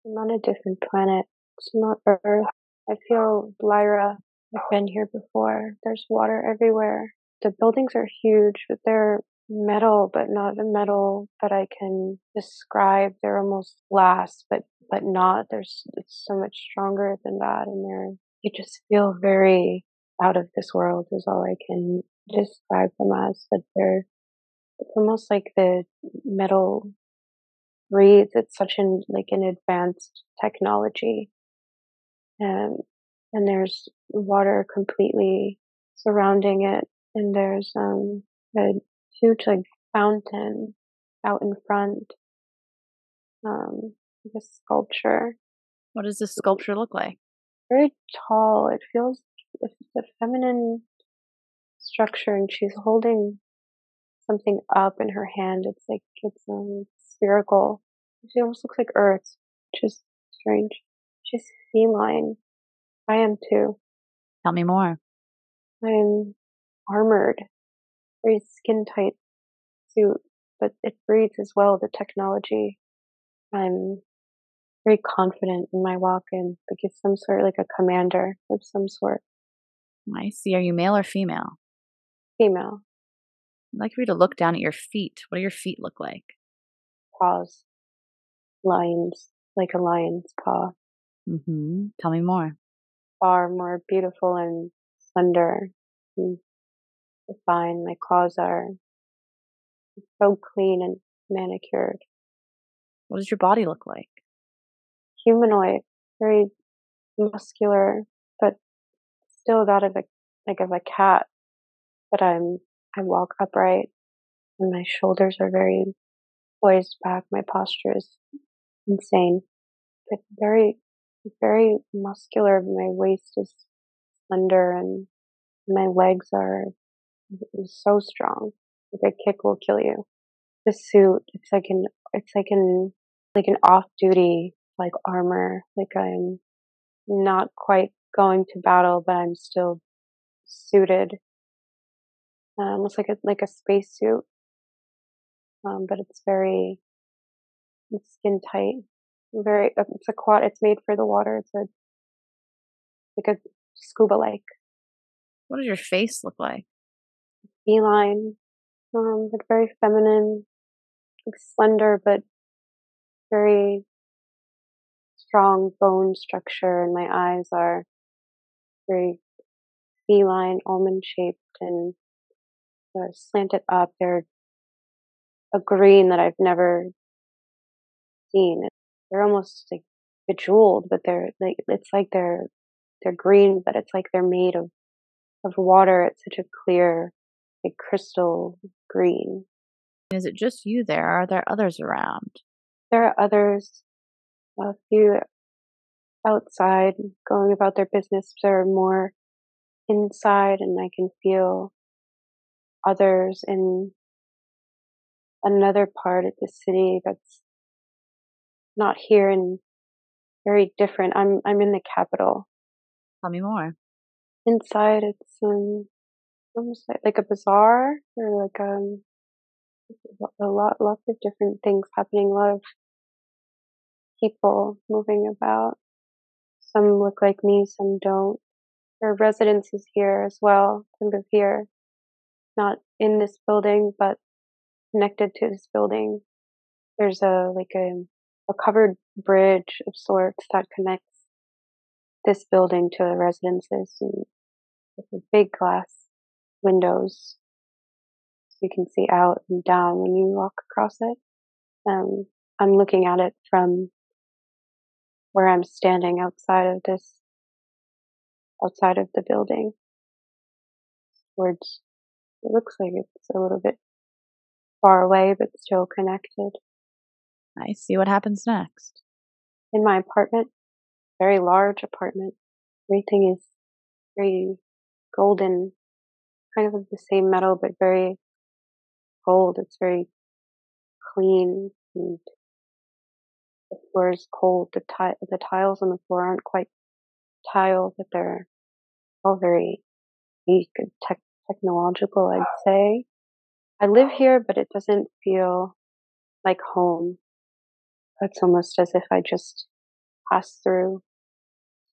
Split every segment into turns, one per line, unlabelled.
I'm on a different planet. It's not Earth. I feel Lyra. I've been here before. There's water everywhere. The buildings are huge, but they're metal, but not the metal that I can describe. They're almost glass, but not. It's so much stronger than that, and you just feel very out of this world. Is all I can describe them as. That it's almost like the metal breathes. It's such an advanced technology, and there's water completely surrounding it, and there's a huge like fountain out in front, like a sculpture.
What does this sculpture look like?
Very tall. It feels it's a feminine structure, and she's holding something up in her hand. It's like it's spherical. She almost looks like Earth, which is strange. She's feline. I am too.
Tell me more.
I'm armored, very skin tight suit, but it breathes as well, the technology. I'm very confident in my walk in, like it's some sort like a commander of some sort.
I see. Are you male or female?
Female,
I'd like for you to look down at your feet. What do your feet look like?
paws, lions, like a lion's paw,
Tell me more.
far more beautiful and slender and refined. My claws are so clean and manicured.
What does your body look like?
Humanoid, very muscular, but still that of a cat. But I walk upright, and my shoulders are very poised back. My posture is insane, but very muscular. My waist is slender, and my legs are so strong. Like a kick will kill you. The suit, it's like an off-duty like armor. Like I'm not quite going to battle, but I'm still suited, almost like a spacesuit. But it's skin tight. It's a quad. It's made for the water. It's like a scuba like
What does your face look like?
feline, like very feminine, like slender but very strong bone structure, and my eyes are very feline, almond shaped, and they're slanted up. They're a green that I've never seen. They're almost like bejeweled, but they're like it's like they're green, but it's like they're made of water. It's such a clear, like crystal green.
Is it just you there? Are there others around?
There are others, a few outside going about their business. There are more inside, and I can feel others in another part of the city that's not here and very different. I'm in the capital.
Tell me more.
Inside, it's almost like a bazaar, or like lots of different things happening. A lot of people moving about. Some look like me, some don't. There are residences here as well who live here, not in this building, but connected to this building. There's a covered bridge of sorts that connects this building to the residences, and with big glass windows, so you can see out and down when you walk across it. I'm looking at it from where I'm standing outside of the building. Towards, it looks like it's a little bit far away, but still connected.
I see. What happens next?
In my apartment, very large apartment, everything is very golden, kind of the same metal, but very gold. It's very clean, and the floor is cold. The tiles on the floor aren't quite tile, but they're all very unique and technological, I'd say. I live here, but it doesn't feel like home. It's almost as if I just pass through,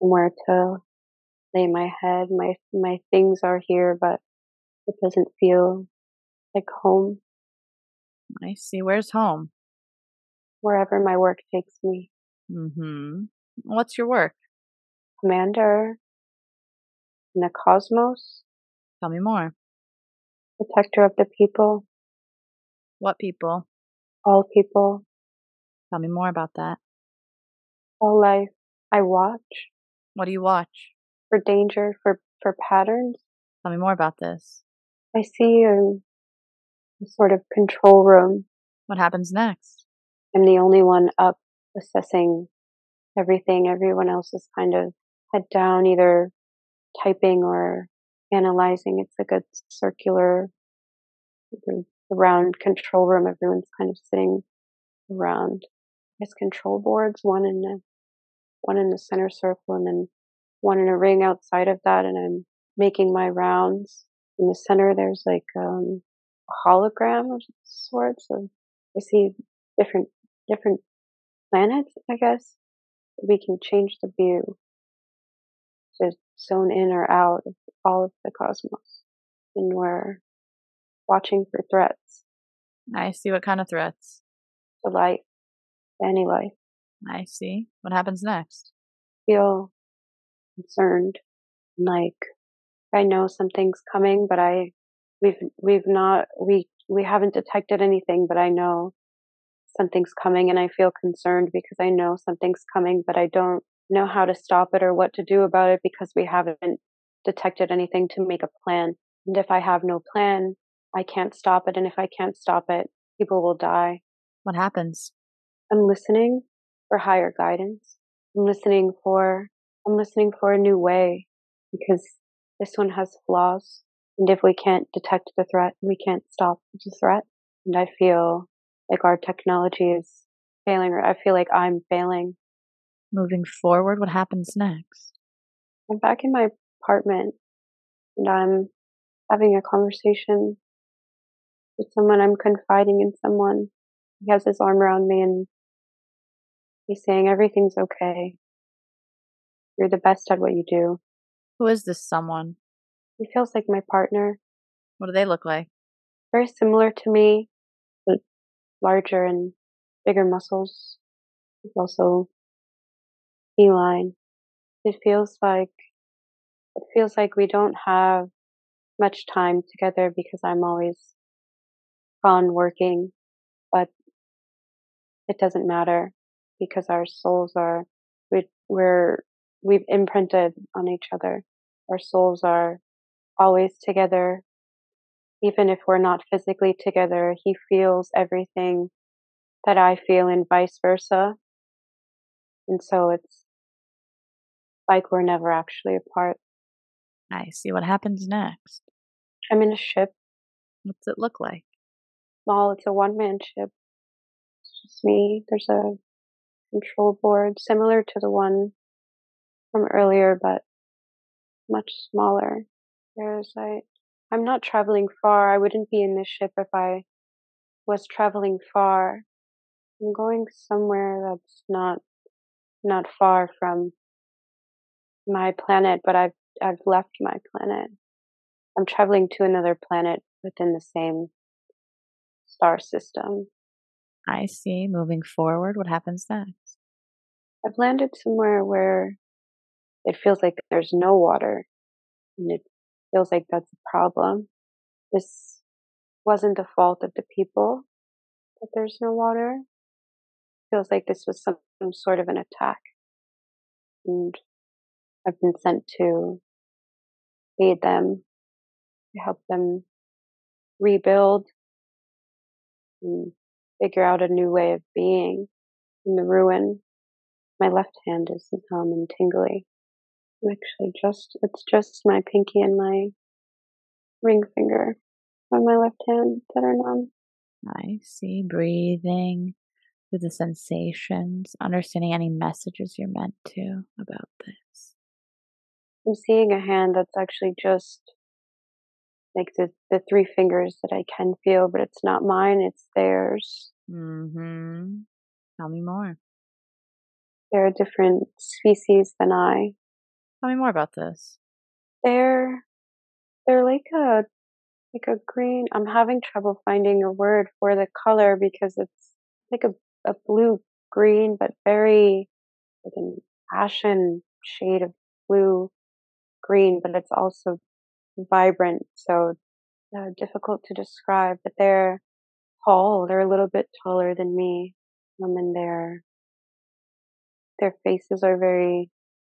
somewhere to lay my head. My things are here, but it doesn't feel like home.
I see. Where's home?
Wherever my work takes me.
Mm-hmm. What's your work?
Commander in the cosmos,
Tell me more.
protector of the people,
What people?
all,
Tell me more about that.
all life. I watch
What do you watch?
for danger, for patterns.
Tell me more about this.
I see a sort of control room.
What happens next?
I'm the only one up assessing everything. Everyone else is kind of head down, either typing or analyzing. It's like a circular, round control room. Everyone's kind of sitting around. There's control boards, one in the center circle, and then one in a ring outside of that. And I'm making my rounds. In the center, there's like a hologram of sorts. Of I see different planets, I guess. We can change the view to zone in or out of all of the cosmos, and we're watching for threats
I see. What kind of threats?
to life, to any life.
I see. What happens next?
Feel concerned, like I know something's coming, but we've not we haven't detected anything, but I know something's coming, and I feel concerned because I know something's coming, but I don't know how to stop it or what to do about it because we haven't detected anything to make a plan. And if I have no plan, I can't stop it, and if I can't stop it, people will die.
What happens?
I'm listening for higher guidance. I'm listening for I'm listening for a new way because this one has flaws. And if we can't detect the threat, we can't stop the threat. And I feel like our technology is failing, or I feel like I'm failing.
Moving forward, what happens next?
I'm back in my apartment and I'm having a conversation with someone. I'm confiding in someone. He has his arm around me and he's saying, everything's okay. You're the best at what you do.
Who is this someone?
He feels like my partner,
What do they look like?
very similar to me, but larger and bigger muscles. He's also feline. It feels like we don't have much time together because I'm always gone working, but it doesn't matter because our souls are we're we've imprinted on each other. Our souls are always together, even if we're not physically together. He feels everything that I feel and vice versa. And so it's like we're never actually apart.
I see. What happens next?
I'm in a ship,
What's it look like?
small, it's a one-man ship. It's just me. There's a control board similar to the one from earlier, but much smaller. I'm not traveling far. I wouldn't be in this ship if I was traveling far. I'm going somewhere that's not far from my planet, but I've left my planet. I'm traveling to another planet within the same star system.
I see. Moving forward, what happens next?
I've landed somewhere where it feels like there's no water, and it feels like that's a problem. This wasn't the fault of the people that there's no water. It feels like this was some sort of an attack, and I've been sent to aid them, to help them rebuild and figure out a new way of being in the ruin. My left hand is numb and tingly. Actually, it's just my pinky and my ring finger on my left hand that are numb.
I see. Breathing through the sensations, understanding any messages you're meant to about this.
I'm seeing a hand that's actually just like the three fingers that I can feel, but it's not mine, it's theirs.
Mm-hmm. Tell me more.
They're a different species than I.
Tell me more about this.
They're they're like a green. I'm having trouble finding a word for the color because it's like a blue green, but very like an ashen shade of blue green, but it's also vibrant, so difficult to describe. But they're tall. They're a little bit taller than me, and their faces are very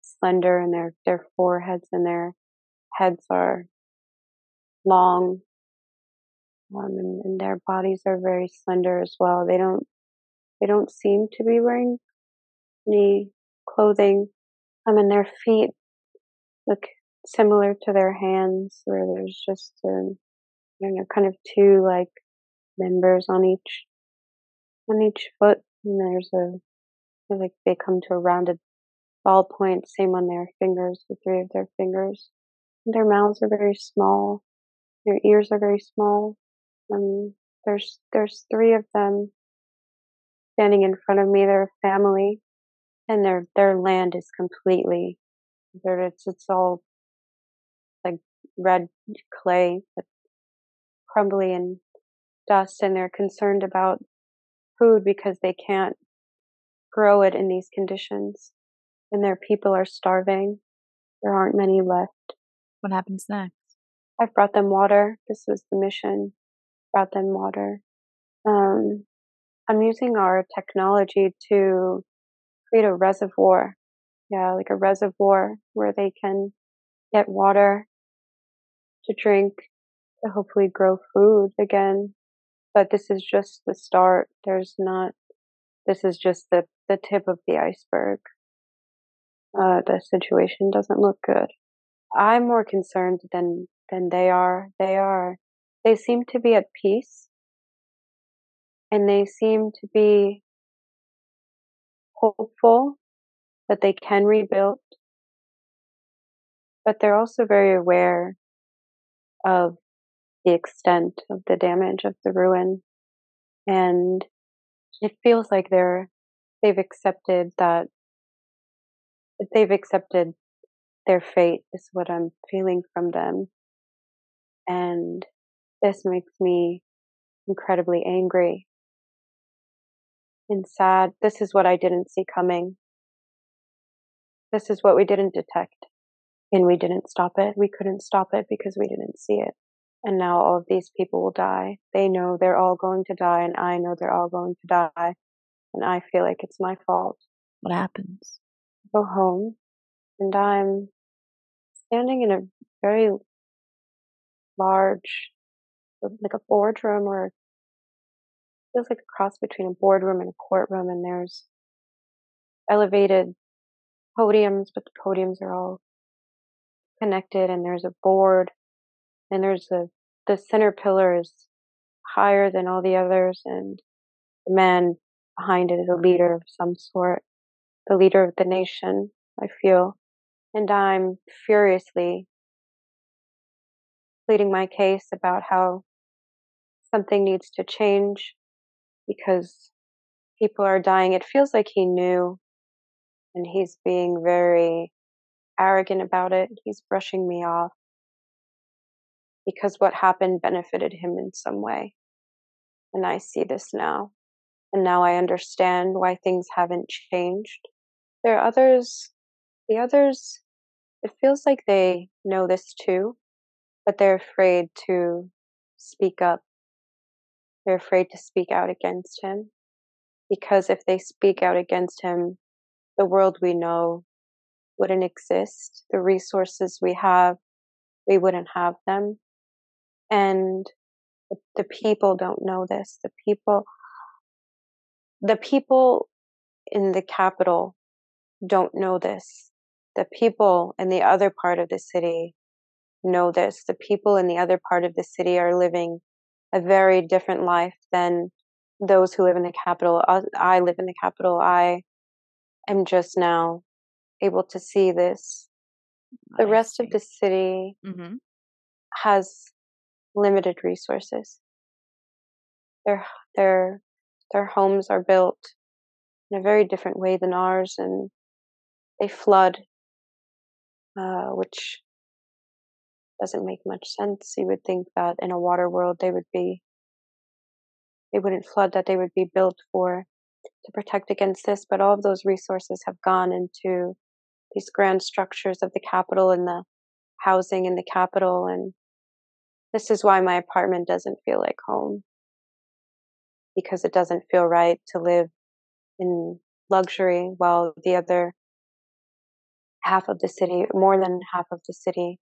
slender, and their foreheads and their heads are long, and their bodies are very slender as well. They don't seem to be wearing any clothing. And their feet look similar to their hands, where there's just kind of two like members on each foot, and like they come to a rounded ball point. Same on their fingers, the three of their fingers. And their mouths are very small. Their ears are very small. There's three of them standing in front of me. They're a family, and their land is completely it's all like red clay, but crumbly and dust, and they're concerned about food because they can't grow it in these conditions, and their people are starving. There aren't many left.
What happens next?
I've brought them water. This was the mission. Brought them water. I'm using our technology to create a reservoir. Yeah, like a reservoir where they can get water to drink, to hopefully grow food again. But this is just the start. This is just the tip of the iceberg. The situation doesn't look good. I'm more concerned than they are. They seem to be at peace, and they seem to be hopeful that they can rebuild, but they're also very aware of the extent of the damage, of the ruin, and it feels like they've accepted that they've accepted their fate, is what I'm feeling from them. And this makes me incredibly angry and sad. This is what I didn't see coming. This is what we didn't detect, and we didn't stop it. We couldn't stop it because we didn't see it. And now all of these people will die. They know they're all going to die, and I know they're all going to die. And I feel like it's my fault.
What happens?
I go home, and I'm standing in a very large, like a boardroom, or it feels like a cross between a boardroom and a courtroom. And there's elevated podiums, but the podiums are all connected, and there's a board, and the center pillar is higher than all the others, and the man behind it is a leader of some sort, the leader of the nation, I feel. And I'm furiously pleading my case about how something needs to change because people are dying. It feels like he knew, and he's being very arrogant about it. He's brushing me off because what happened benefited him in some way. And I see this now. And now I understand why things haven't changed. There are the others, it feels like they know this too, but they're afraid to speak up. They're afraid to speak out against him, because if they speak out against him, the world we know wouldn't exist. The resources we have, we wouldn't have them. And the people don't know this. The people in the capital don't know this. The people in the other part of the city know this. The people in the other part of the city are living a very different life than those who live in the capital. I live in the capital. I am just now able to see this. The rest of the city has limited resources. Their their homes are built in a very different way than ours, and they flood, which doesn't make much sense. You would think that in a water world they wouldn't flood, that they would be built for to protect against this, but all of those resources have gone into these grand structures of the capital and the housing in the capital, and this is why my apartment doesn't feel like home, because it doesn't feel right to live in luxury while the other half of the city, more than half of the city,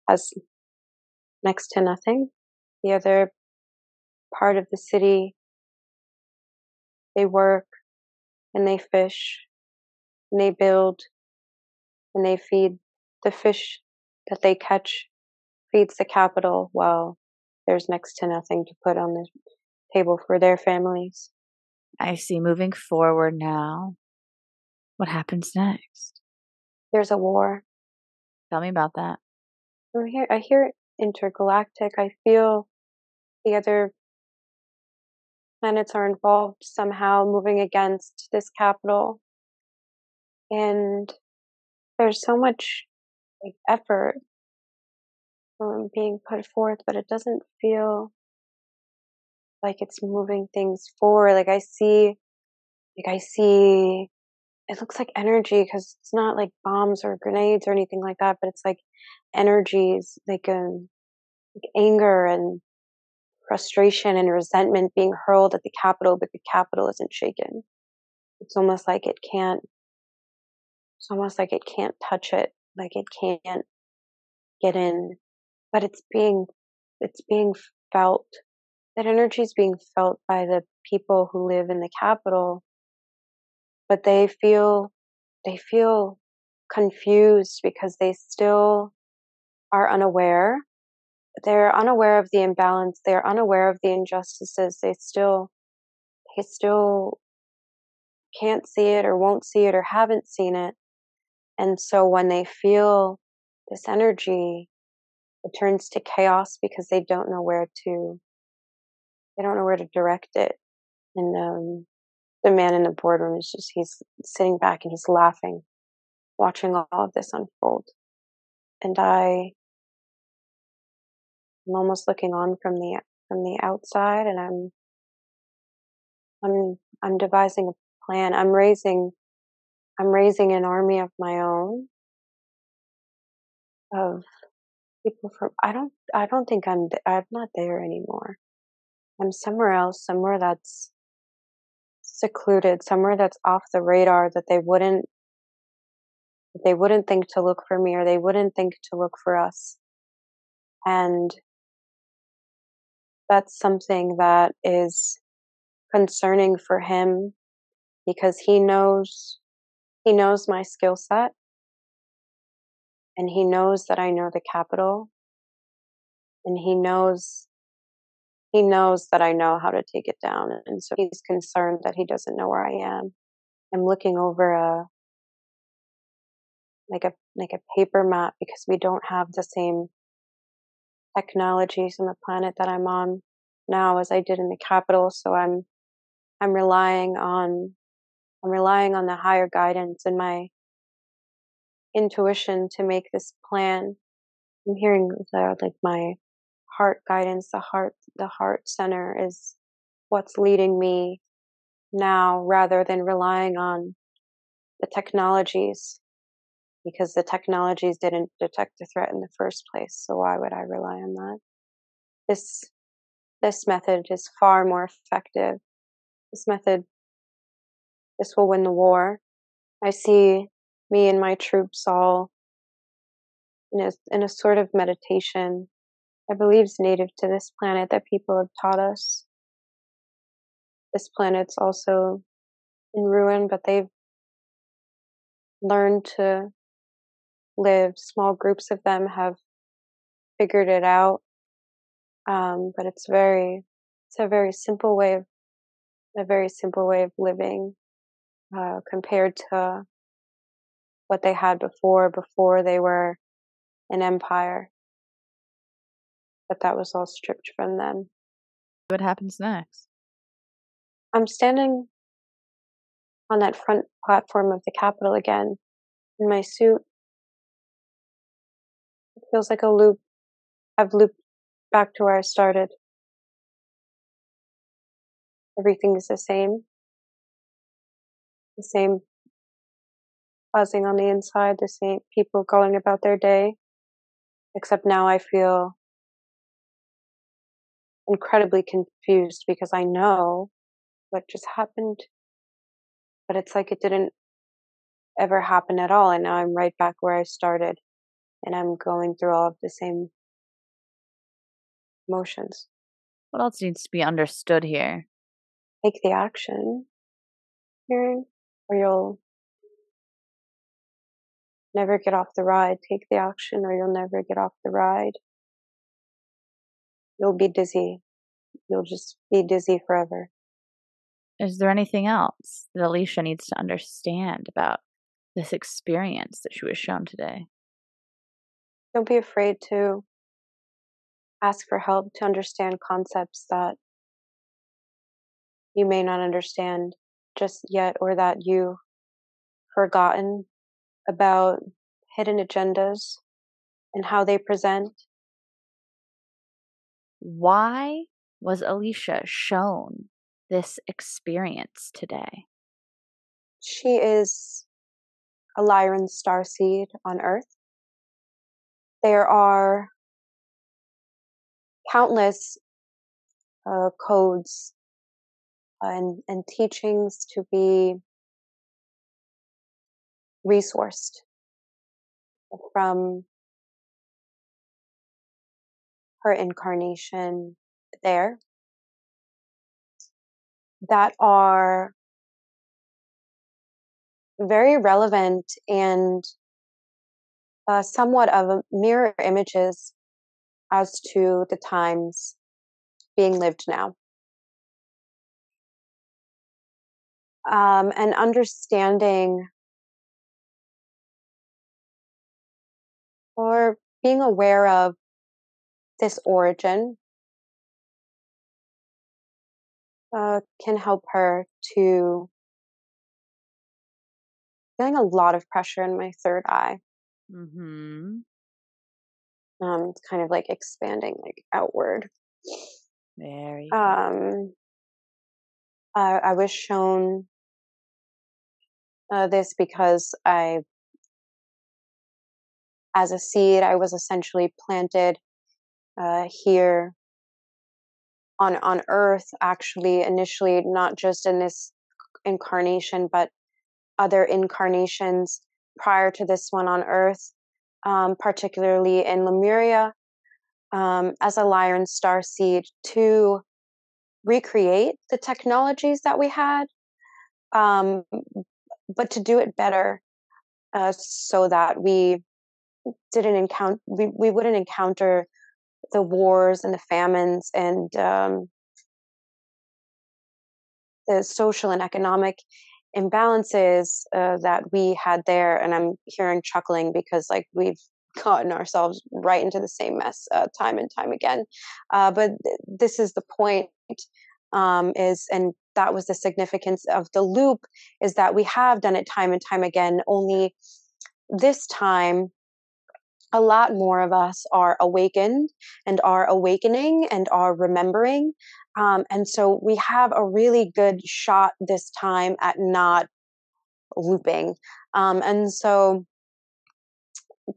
has next to nothing. The other part of the city, they work and they fish and they build and they feed the fish that they catch, feeds the capital, while there's next to nothing to put on the table for their families.
I see. Moving forward now, what happens next?
There's a war.
Tell me about that.
I hear intergalactic. I feel the other planets are involved somehow, moving against this capital. And there's so much effort being put forth, but it doesn't feel like it's moving things forward. I see, it looks like energy, because it's not like bombs or grenades or anything like that, but it's like energies, like anger and frustration and resentment being hurled at the capital, but the capital isn't shaken. It's almost like it can't. It's almost like it can't touch it, like it can't get in, but it's being felt. That energy is being felt by the people who live in the capital, but they feel confused because they still are unaware. They're unaware of the imbalance. They're unaware of the injustices. They still can't see it or won't see it or haven't seen it. And so when they feel this energy, it turns to chaos because they don't know where to direct it. And the man in the boardroom he's sitting back and he's laughing, watching all of this unfold. And I'm almost looking on from the outside, and I'm devising a plan. I'm raising an army of my own, of people from I don't think I'm not there anymore. I'm somewhere else, somewhere that's secluded, somewhere that's off the radar, that they wouldn't think to look for me, or they wouldn't think to look for us. And that's something that is concerning for him, because he knows my skill set, and he knows that I know the capital, and he knows that I know how to take it down, and so he's concerned that he doesn't know where I am. I'm looking over a paper map, because we don't have the same technologies on the planet that I'm on now as I did in the capital. So I'm relying on the higher guidance and my intuition to make this plan. I'm hearing my heart guidance. The heart center is what's leading me now, rather than relying on the technologies, because the technologies didn't detect the threat in the first place. So why would I rely on that? This method is far more effective. This will win the war. I see me and my troops all in a sort of meditation. I believe is native to this planet, that people have taught us. This planet's also in ruin, but they've learned to live. Small groups of them have figured it out, but it's a very simple way of living, compared to what they had before they were an empire. But that was all stripped from them.
What happens next?
I'm standing on that front platform of the Capitol again in my suit. It feels like a loop. I've looped back to where I started. Everything is the same buzzing on the inside, the same people going about their day, except now I feel incredibly confused because I know what just happened, but it's like it didn't ever happen at all, and now I'm right back where I started, and I'm going through all of the same emotions.
What else needs to be understood here?
Take the action, hearing, or you'll never get off the ride. Take the action, or you'll never get off the ride. You'll be dizzy. You'll just be dizzy forever.
Is there anything else that Alicia needs to understand about this experience that she was shown today?
Don't be afraid to ask for help to understand concepts that you may not understand just yet, or that you've forgotten about hidden agendas and how they present.
Why was Alicia shown this experience today?
She is a Lyran starseed on Earth. There are countless codes and teachings to be resourced from her incarnation there that are very relevant and somewhat of mirror images as to the times being lived now. And understanding or being aware of this origin can help her to feeling a lot of pressure in my third eye.
Mm-hmm.
It's kind of like expanding like outward.
Very good.
I was shown this because as a seed, I was essentially planted here on Earth, actually, initially, not just in this incarnation, but other incarnations prior to this one on Earth, particularly in Lemuria, as a Lyran starseed to recreate the technologies that we had, but to do it better, so that we wouldn't encounter the wars and the famines and the social and economic imbalances that we had there. And I'm hearing chuckling because like we've gotten ourselves right into the same mess time and time again. But this is the point, and that was the significance of the loop, is that we have done it time and time again, only this time a lot more of us are awakened and are awakening and are remembering. And so we have a really good shot this time at not looping. And so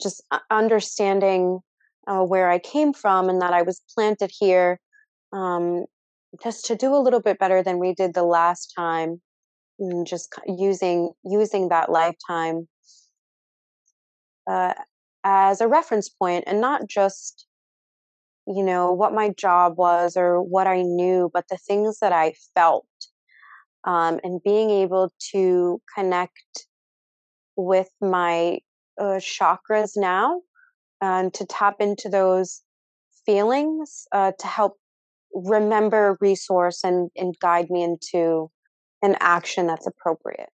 just understanding where I came from and that I was planted here, just to do a little bit better than we did the last time, and just using that lifetime as a reference point, and not just what my job was or what I knew, but the things that I felt, and being able to connect with my chakras now, and to tap into those feelings to help remember, resource, and guide me into an action that's appropriate.